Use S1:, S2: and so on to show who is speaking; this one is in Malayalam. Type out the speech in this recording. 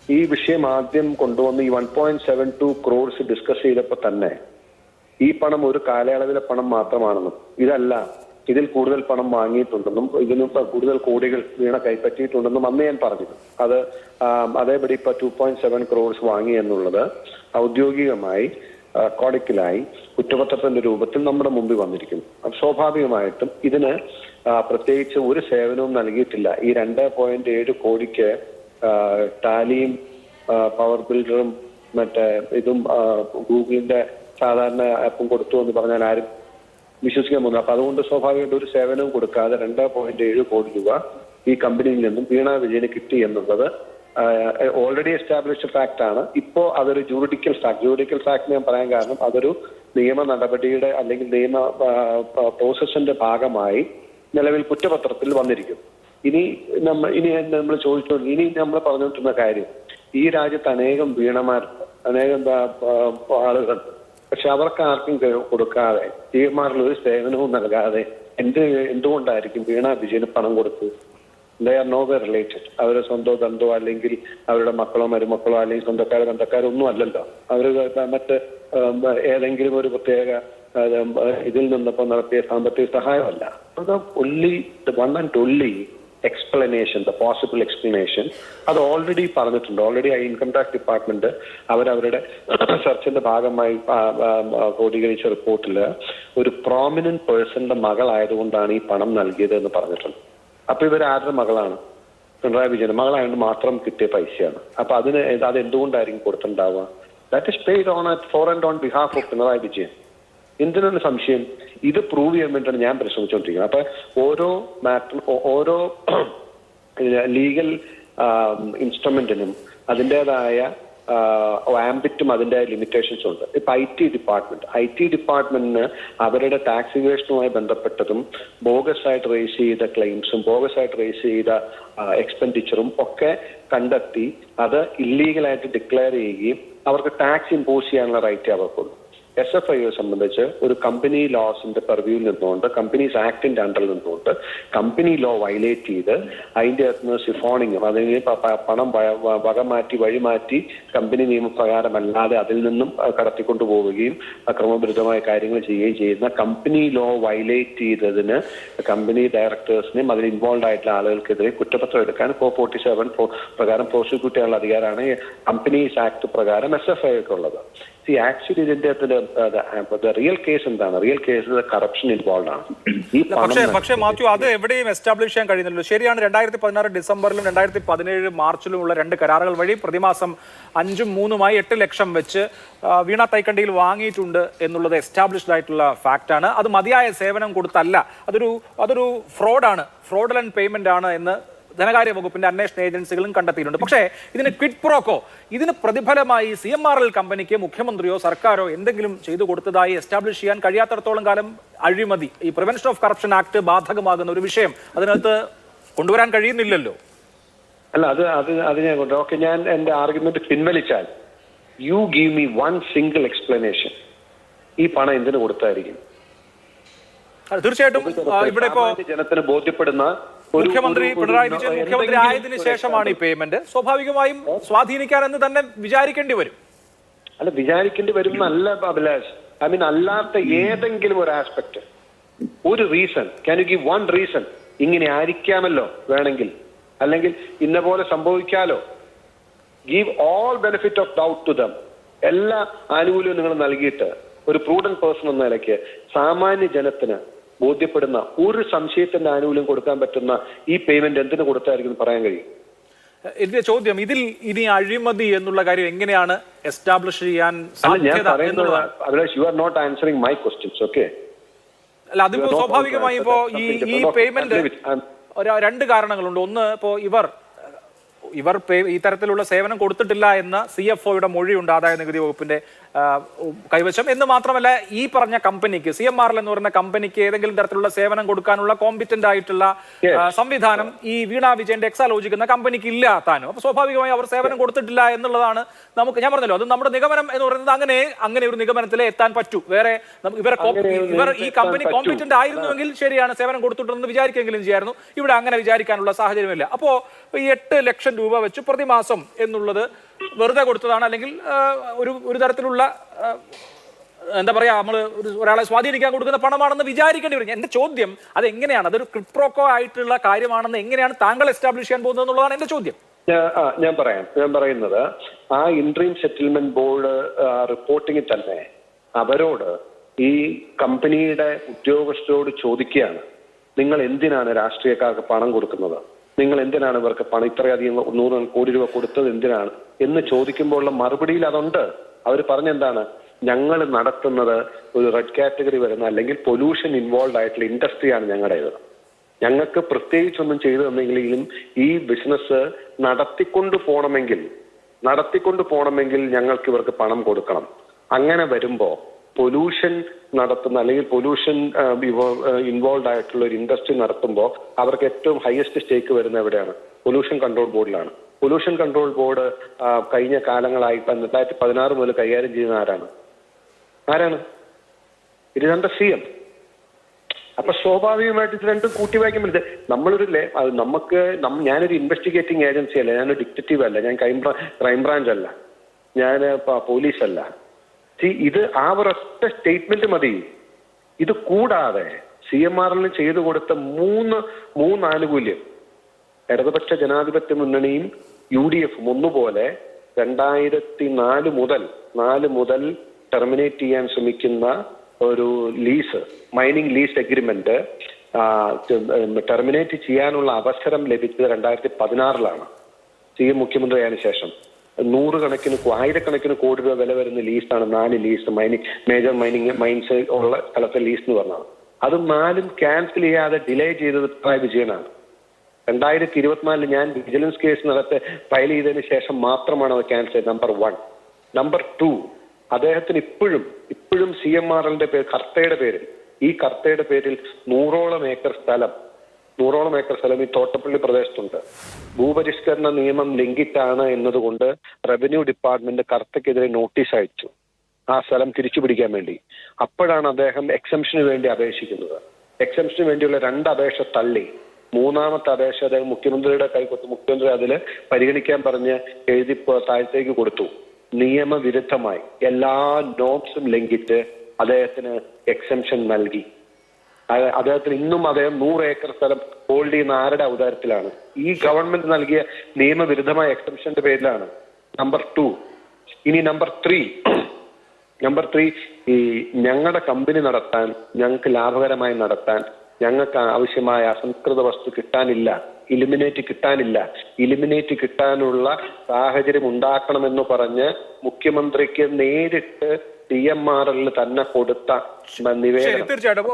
S1: ഈ വിഷയം ആദ്യം കൊണ്ടുവന്ന് ഈ 1.72 crores ഡിസ്കസ് ചെയ്തപ്പോൾ തന്നെ ഈ പണം ഒരു കാലയളവിലെ പണം മാത്രമാണെന്നും ഇതല്ല, ഇതിൽ കൂടുതൽ പണം വാങ്ങിയിട്ടുണ്ടെന്നും ഇതിന് കൂടുതൽ കോടികൾ വീണ കൈപ്പറ്റിയിട്ടുണ്ടെന്നും അന്ന് ഞാൻ പറഞ്ഞിരുന്നു. അത് അതേപടി ഇപ്പൊ 2.7 crores വാങ്ങി എന്നുള്ളത് ഔദ്യോഗികമായി കോടതിയിലായി കുറ്റപത്രത്തിന്റെ രൂപത്തിൽ നമ്മുടെ മുമ്പിൽ വന്നിരിക്കുന്നു. അപ്പൊ സ്വാഭാവികമായിട്ടും ഇതിന് പ്രത്യേകിച്ച് ഒരു സേവനവും നൽകിയിട്ടില്ല. ഈ 2.7 കോടിക്ക് ടാലിയും പവർ ബിൽഡറും മറ്റേ ഇതും ഗൂഗിളിന്റെ സാധാരണ ആപ്പും കൊടുത്തു എന്ന് പറഞ്ഞാൽ ആരും വിശ്വസിക്കാൻ പോകുന്നു. അപ്പൊ അതുകൊണ്ട് സ്വാഭാവികമായിട്ട് ഒരു സേവനവും കൊടുക്കാതെ 2.7 കോടി രൂപ ഈ കമ്പനിയിൽ നിന്നും വീണ വിജയന് കിട്ടി എന്നുള്ളത് ഓൾറെഡി എസ്റ്റാബ്ലിഷ്ഡ് ഫാക്ട് ആണ്. ഇപ്പോ അതൊരു ജൂറിഡിക്കൽ ഫാക്ട് ഞാൻ പറയാൻ കാരണം അതൊരു നിയമ നടപടിയുടെ അല്ലെങ്കിൽ നിയമ പ്രോസസ്സിന്റെ ഭാഗമായി നിലവിൽ കുറ്റപത്രത്തിൽ വന്നിരിക്കും. ഇനി നമ്മൾ ചോദിച്ചോളൂ, ഇനി നമ്മൾ പറഞ്ഞുകൊണ്ടിരുന്ന കാര്യം, ഈ രാജ്യത്ത് അനേകം വീണമാരുണ്ട്, അനേകം ആളുകൾ, പക്ഷെ അവർക്ക് ആർക്കും കൊടുക്കാതെ തീർമാറിൽ ഒരു സേവനവും നൽകാതെ എന്തുകൊണ്ടായിരിക്കും വീണ വിജയന് പണം കൊടുത്തത്? They are no way related. അവരുടെ സ്വന്തം ബന്ധോ അല്ലെങ്കിൽ അവരുടെ മക്കളോ മരുമക്കളോ അല്ലെങ്കിൽ ബന്ധക്കാരോ ഒന്നും അല്ലല്ലോ. അവർ മറ്റ് ഏതെങ്കിലും ഒരു പ്രത്യേക ഇതിൽ നിന്നപ്പോൾ നടത്തിയ സാമ്പത്തിക സഹായമല്ല. അത് one and only explanation, the possible explanation അത് ഓൾറെഡി പറഞ്ഞിട്ടുണ്ട്. ഓൾറെഡി ഇൻകം ടാക്സ് ഡിപ്പാർട്ട്മെന്റ് അവരവരുടെ സെർച്ചിന്റെ ഭാഗമായി ക്രോഡീകരിച്ച റിപ്പോർട്ടിൽ ഒരു പ്രോമിനന്റ് പേഴ്സന്റെ മകളായതുകൊണ്ടാണ് ഈ പണം നൽകിയത് എന്ന് പറഞ്ഞിട്ടുണ്ട്. അപ്പൊ ഇവരാരുടെ മകളാണ്? പിണറായി വിജയൻ മകളായതുകൊണ്ട് മാത്രം കിട്ടിയ പൈസയാണ്. അപ്പൊ അത് എന്തുകൊണ്ടായിരിക്കും കൊടുത്തിട്ടുണ്ടാവുക? That is paid for and on behalf of Pinarayi Vijayan. എന്തിനാണ് സംശയം? ഇത് പ്രൂവ് ചെയ്യാൻ വേണ്ടിയാണ് ഞാൻ പരിശ്രമിച്ചുകൊണ്ടിരിക്കുന്നത്. അപ്പൊ ഓരോ ലീഗൽ ഇൻസ്ട്രുമെന്റിനും അതിൻ്റെതായ ആംബിറ്റും അതിൻ്റെ ലിമിറ്റേഷൻസ് ഉണ്ട്. ഇപ്പൊ ഐ ടി ഡിപ്പാർട്ട്മെന്റിന് അവരുടെ ടാക്സ് ഇവേഷനുമായി ബന്ധപ്പെട്ടതും ബോഗസ് ആയിട്ട് റേസ് ചെയ്ത ക്ലെയിംസും ബോഗസ് ആയിട്ട് റേസ് ചെയ്ത എക്സ്പെൻഡിച്ചറും ഒക്കെ കണ്ടെത്തി അത് ഇല്ലീഗലായിട്ട് ഡിക്ലെയർ ചെയ്യുകയും അവർക്ക് ടാക്സ് ഇമ്പോസ് ചെയ്യാനുള്ള റൈറ്റ് അവർക്കുള്ളൂ. SFIയെ സംബന്ധിച്ച് ഒരു കമ്പനി ലോസിന്റെ പെർവ്യൂവിൽ നിന്നുകൊണ്ട്, കമ്പനീസ് ആക്ടിന്റെ അണ്ടറിൽ നിന്നുകൊണ്ട് കമ്പനി ലോ വയലേറ്റ് ചെയ്ത് അതിൻ്റെ അകത്തുനിന്ന് സിഫോണിങ്ങും അതിന് പണം വഴിമാറ്റി കമ്പനി നിയമപ്രകാരമല്ലാതെ അതിൽ നിന്നും കടത്തിക്കൊണ്ടു പോവുകയും ക്രമവിരുദ്ധമായ കാര്യങ്ങൾ ചെയ്യുകയും ചെയ്യുന്ന കമ്പനി ലോ വയലേറ്റ് ചെയ്തതിന് കമ്പനി ഡയറക്ടേഴ്സിനെയും അതിൽ ഇൻവോൾവ് ആയിട്ടുള്ള ആളുകൾക്കെതിരെ കുറ്റപത്രം എടുക്കാൻ 447 പ്രകാരം പ്രോസിക്യൂട്ട് ചെയ്യാനുള്ള അധികാരമാണ് കമ്പനീസ് ആക്ട് പ്രകാരം SFIക്ക് ഉള്ളത്. ആക്ച്വലി ഇതിന്റെ റിയൽ കേസ് എന്താണ്? റിയൽ കേസ് കറപ്ഷൻ ഇൻവോൾവ് ആണ്.
S2: പക്ഷേ മാത്യു, അത് എവിടെയും എസ്റ്റാബ്ലിഷ് ചെയ്യാൻ കഴിയുന്നില്ലല്ലോ. ശരിയാണ്, 2016 ഡിസംബറിലും 2017 മാർച്ചിലുമുള്ള 2 കരാറുകൾ വഴി പ്രതിമാസം 5ഉം 3ഉമായി 8 ലക്ഷം വെച്ച് വീണ തൈക്കണ്ടിയിൽ വാങ്ങിയിട്ടുണ്ട് എന്നുള്ളത് എസ്റ്റാബ്ലിഷ്ഡ് ആയിട്ടുള്ള ഫാക്റ്റാണ്. അത് മതിയായ സേവനം കൊടുത്തല്ല, അതൊരു ഫ്രോഡാണ്, ഫ്രോഡലന്റ് പേയ്മെന്റ് ആണ് എന്ന് ധനകാര്യ വകുപ്പിന്റെ അന്വേഷണ ഏജൻസികളും കണ്ടെത്തിയിട്ടുണ്ട്. പക്ഷേ ഇതിന് ക്വിഡ് പ്രോക്കോ, ഇതിന് പ്രതിഫലമായി CMRL കമ്പനിക്ക് മുഖ്യമന്ത്രിയോ സർക്കാരോ എന്തെങ്കിലും ചെയ്തു കൊടുത്തതായി എസ്റ്റാബ്ലിഷ് ചെയ്യാൻ കഴിയാത്തടത്തോളം കാലം അഴിമതി, ഈ പ്രിവെൻഷൻ ഓഫ് കറപ്ഷൻ ആക്ട് ബാധകമാകുന്ന ഒരു വിഷയം അതിനകത്ത് കൊണ്ടുവരാൻ കഴിയുന്നില്ലല്ലോ.
S1: അല്ല, അത് ഞാൻ കൊണ്ടു. ഓക്കെ, ഞാൻ എന്റെ ആർഗ്യുമെന്റ് പിൻവലിച്ചാൽ you give me one single explanation. ഈ പണം എന്തിനു കൊടുത്തായിരിക്കും?
S2: തീർച്ചയായിട്ടും ഇവിടെ ഇപ്പോ
S1: ജനത്തിന് ബോധ്യപ്പെടുന്ന
S2: മുഖ്യമന്ത്രി പിണറായി വിജയൻ മുഖ്യമന്ത്രി ആയതിനു ശേഷമാണ് ഈ പേയ്മെന്റ്. സ്വാഭാവികമായും സ്വാധീനിക്കാനെന്ന് തന്നെ വിചാരിക്കേണ്ടി വരും.
S1: അല്ല, വിചാരിക്കേണ്ടി വരും എന്നല്ല അഭിലാഷ്. ഐ മീൻ അല്ലാത്ത ഏതെങ്കിലും ഒരു ആസ്പെക്ട്, ഒരു reason, can you give one reason? ഇങ്ങനെ ആയിരിക്കാമല്ലോ വേണമെങ്കിൽ, അല്ലെങ്കിൽ ഇന്ന പോലെ സംഭവിക്കാലോ. Give all benefit of doubt to them. എല്ലാ ആനുകൂല്യവും നിങ്ങൾ നൽകിയിട്ട് ഒരു പ്രൂഡന്റ് പേഴ്സൺ എന്ന നിലയ്ക്ക് സാമാന്യ ജനത്തിന് ബോധ്യപ്പെടുന്ന ഒരു സംശയത്തിന്റെ ആനുകൂല്യം കൊടുക്കാൻ പറ്റുന്ന ഈ പേയ്മെന്റ് എന്തിനു കൊടുത്തായിരിക്കും പറയാൻ കഴിയും?
S2: എന്റെ ചോദ്യം, ഇതിൽ ഇനി അഴിമതി എന്നുള്ള കാര്യം എങ്ങനെയാണ് എസ്റ്റാബ്ലിഷ് ചെയ്യാൻ സാധ്യത?
S1: You are not answering my questions. Okay,
S2: അല്ല, അതിപ്പോ സ്വാഭാവികമായി ഇപ്പോ ഈ പേയ്മെന്റ് 2 കാരണങ്ങളുണ്ട്. ഒന്ന്, ഇപ്പോ ഇവർ ഈ തരത്തിലുള്ള സേവനം കൊടുത്തിട്ടില്ല എന്ന CFOയുടെ മൊഴിയുണ്ട് ആദായ നികുതി വകുപ്പിന്റെ കൈവശം എന്ന് മാത്രമല്ല ഈ പറഞ്ഞ കമ്പനിക്ക് CMRL എന്ന് പറയുന്ന കമ്പനിക്ക് ഏതെങ്കിലും തരത്തിലുള്ള സേവനം കൊടുക്കാനുള്ള കോമ്പിറ്റന്റ് ആയിട്ടുള്ള സംവിധാനം ഈ വീണ വിജയന്റെ എക്സാലോജിക് എന്ന കമ്പനിക്ക് ഇല്ല താനും. അപ്പൊ സ്വാഭാവികമായി അവർ സേവനം കൊടുത്തിട്ടില്ല എന്നുള്ളതാണ് നമുക്ക്, ഞാൻ പറഞ്ഞല്ലോ, അത് നമ്മുടെ നിഗമനം എന്ന് പറയുന്നത് അങ്ങനെ ഒരു നിഗമനത്തിലേ എത്താൻ പറ്റൂ. വേറെ ഇവർ ഈ കമ്പനി കോമ്പിറ്റന്റ് ആയിരുന്നുവെങ്കിൽ ശരിയാണ്, സേവനം കൊടുത്തിട്ടുണ്ടെന്ന് വിചാരിക്കെങ്കിലും ചെയ്യായിരുന്നു. ഇവിടെ അങ്ങനെ വിചാരിക്കാനുള്ള സാഹചര്യമില്ല. അപ്പോ ഈ 8 ലക്ഷം രൂപ വെച്ച് പ്രതിമാസം എന്നുള്ളത് വെറുതെ കൊടുത്തതാണ്, അല്ലെങ്കിൽ ഒരു തരത്തിലുള്ള എന്താ പറയാ, നമ്മൾ ഒരാളെ സ്വാധീനിക്കാൻ കൊടുക്കുന്ന പണമാണെന്ന് വിചാരിക്കേണ്ടി വരും. എന്റെ ചോദ്യം അത് എങ്ങനെയാണ്, അതൊരു ക്രിപ്രോക്കോ ആയിട്ടുള്ള കാര്യമാണെന്ന് എങ്ങനെയാണ് താങ്കൾ എസ്റ്റാബ്ലിഷ് ചെയ്യാൻ പോകുന്നത് എന്നുള്ളതാണ് എന്റെ ചോദ്യം.
S1: ഞാൻ പറയുന്നത് ആ ഇൻട്രീം സെറ്റിൽമെന്റ് ബോർഡ് റിപ്പോർട്ടിങ്ങിൽ തന്നെ അവരോട് ഈ കമ്പനിയുടെ ഉദ്യോഗസ്ഥരോട് ചോദിക്കുകയാണ്, നിങ്ങൾ എന്തിനാണ് രാഷ്ട്രീയക്കാർക്ക് പണം കൊടുക്കുന്നത്, നിങ്ങൾ എന്തിനാണ് ഇവർക്ക് പണം ഇത്രയധികം 100 കോടി രൂപ കൊടുത്തത് എന്തിനാണ് എന്ന് ചോദിക്കുമ്പോഴുള്ള മറുപടിയിൽ അതുണ്ട്. അവർ പറഞ്ഞെന്താണ്, ഞങ്ങൾ നടത്തുന്നത് ഒരു റെഡ് കാറ്റഗറി വരുന്ന അല്ലെങ്കിൽ പൊല്യൂഷൻ ഇൻവോൾവ് ആയിട്ടുള്ള ഇൻഡസ്ട്രിയാണ് ഞങ്ങളുടേത്. ഞങ്ങൾക്ക് പ്രത്യേകിച്ചൊന്നും ചെയ്തു തന്നെങ്കിലും ഈ ബിസിനസ് നടത്തിക്കൊണ്ടു പോകണമെങ്കിൽ ഞങ്ങൾക്ക് ഇവർക്ക് പണം കൊടുക്കണം. അങ്ങനെ വരുമ്പോ പൊല്യൂഷൻ നടത്തുന്ന അല്ലെങ്കിൽ പൊല്യൂഷൻ ഇൻവോൾവ് ആയിട്ടുള്ള ഒരു ഇൻഡസ്ട്രി നടത്തുമ്പോൾ അവർക്ക് ഏറ്റവും ഹയസ്റ്റ് സ്റ്റേക്ക് വരുന്ന എവിടെയാണ്? പൊല്യൂഷൻ കൺട്രോൾ ബോർഡിലാണ്. പൊല്യൂഷൻ കൺട്രോൾ ബോർഡ് കഴിഞ്ഞ കാലങ്ങളായി 2016 മുതൽ കൈകാര്യം ചെയ്യുന്ന ആരാണ്? ഇത് രണ്ട് CM. അപ്പൊ സ്വാഭാവികമായിട്ട് ഇത് രണ്ടും കൂട്ടി വായിക്കാൻ പറ്റും. ഞാനൊരു ഇൻവെസ്റ്റിഗേറ്റിംഗ് ഏജൻസി അല്ല, ഞാനൊരു ഡിറ്റക്റ്റീവ് അല്ല, ഞാൻ ക്രൈംബ്രാഞ്ച് അല്ല, ഞാൻ പോലീസ് അല്ല. ഇത് ആ ഒരൊറ്റ സ്റ്റേറ്റ്മെന്റ് മതി. ഇത് കൂടാതെ CMRL ചെയ്തു കൊടുത്ത മൂന്ന് ആനുകൂല്യം ഇടതുപക്ഷ ജനാധിപത്യ മുന്നണിയും UDF ഒന്നുപോലെ 2004 മുതൽ ടെർമിനേറ്റ് ചെയ്യാൻ ശ്രമിക്കുന്ന ഒരു മൈനിങ് ലീസ് എഗ്രിമെന്റ് ടെർമിനേറ്റ് ചെയ്യാനുള്ള അവസരം ലഭിച്ചത് 2016 CM മുഖ്യമന്ത്രിയായതിനു ശേഷം. 100,000 കോടി രൂപ വില വരുന്ന ലീസാണ് 4 ലീസ്, മേജർ മൈൻസ് ഉള്ള സ്ഥലത്തെ ലീസ് എന്ന് പറഞ്ഞത്. അത് 4 ക്യാൻസൽ ചെയ്യാതെ ഡിലേ ചെയ്തത് പിണറായി വിജയനാണ്. 2024 ഞാൻ വിജിലൻസ് കേസ് ഫയൽ ചെയ്തതിന് ശേഷം മാത്രമാണ് അത് ക്യാൻസൽ ചെയ്തത്. നമ്പർ 1. നമ്പർ 2, അദ്ദേഹത്തിന് ഇപ്പോഴും CMRLന്റെ ഈ കർത്തയുടെ പേരിൽ 100ഓളം ഏക്കർ സ്ഥലം ഈ തോട്ടപ്പള്ളി പ്രദേശത്തുണ്ട്. ഭൂപരിഷ്കരണ നിയമം ലംഘിച്ചാണ് എന്നതുകൊണ്ട് റവന്യൂ ഡിപ്പാർട്ട്മെന്റ് കർത്തയ്ക്കെതിരെ നോട്ടീസ് അയച്ചു ആ സ്ഥലം തിരിച്ചു പിടിക്കാൻ വേണ്ടി. അപ്പോഴാണ് അദ്ദേഹം എക്സംഷന് വേണ്ടി അപേക്ഷിക്കുന്നത്. എക്സംഷന് വേണ്ടിയുള്ള 2 അപേക്ഷ തള്ളി. 3ാമത്തെ അപേക്ഷ അദ്ദേഹം മുഖ്യമന്ത്രിയുടെ കൈകൊടുത്തു. മുഖ്യമന്ത്രി അതിൽ പരിഗണിക്കാൻ പറഞ്ഞ് എഴുതി താഴത്തേക്ക് കൊടുത്തു. നിയമവിരുദ്ധമായി എല്ലാ നോംസും ലംഘിച്ച് അദ്ദേഹത്തിന് എക്സംഷൻ നൽകി. അദ്ദേഹത്തിന് ഇന്നും അദ്ദേഹം 100 ഏക്കർ സ്ഥലം ഹോൾഡ് ചെയ്യുന്ന ആരുടെ ഔദാര്യത്തിലാണ്? ഈ ഗവൺമെന്റ് നൽകിയ നിയമവിരുദ്ധമായ എക്സംഷന്റെ പേരിലാണ്. നമ്പർ 2. ഇനി നമ്പർ 3, ഈ ഞങ്ങളുടെ കമ്പനി നടത്താൻ, ഞങ്ങൾക്ക് ലാഭകരമായി നടത്താൻ, ഞങ്ങൾക്ക് ആവശ്യമായ അസംസ്കൃത വസ്തു കിട്ടാനില്ല, ഇലിമിനേറ്റ് കിട്ടാനുള്ള സാഹചര്യം ഉണ്ടാക്കണമെന്ന് പറഞ്ഞ് മുഖ്യമന്ത്രിക്ക് നേരിട്ട് CMRL തന്നെ കൊടുത്ത നിവേദനം.
S2: തീർച്ചയായിട്ടും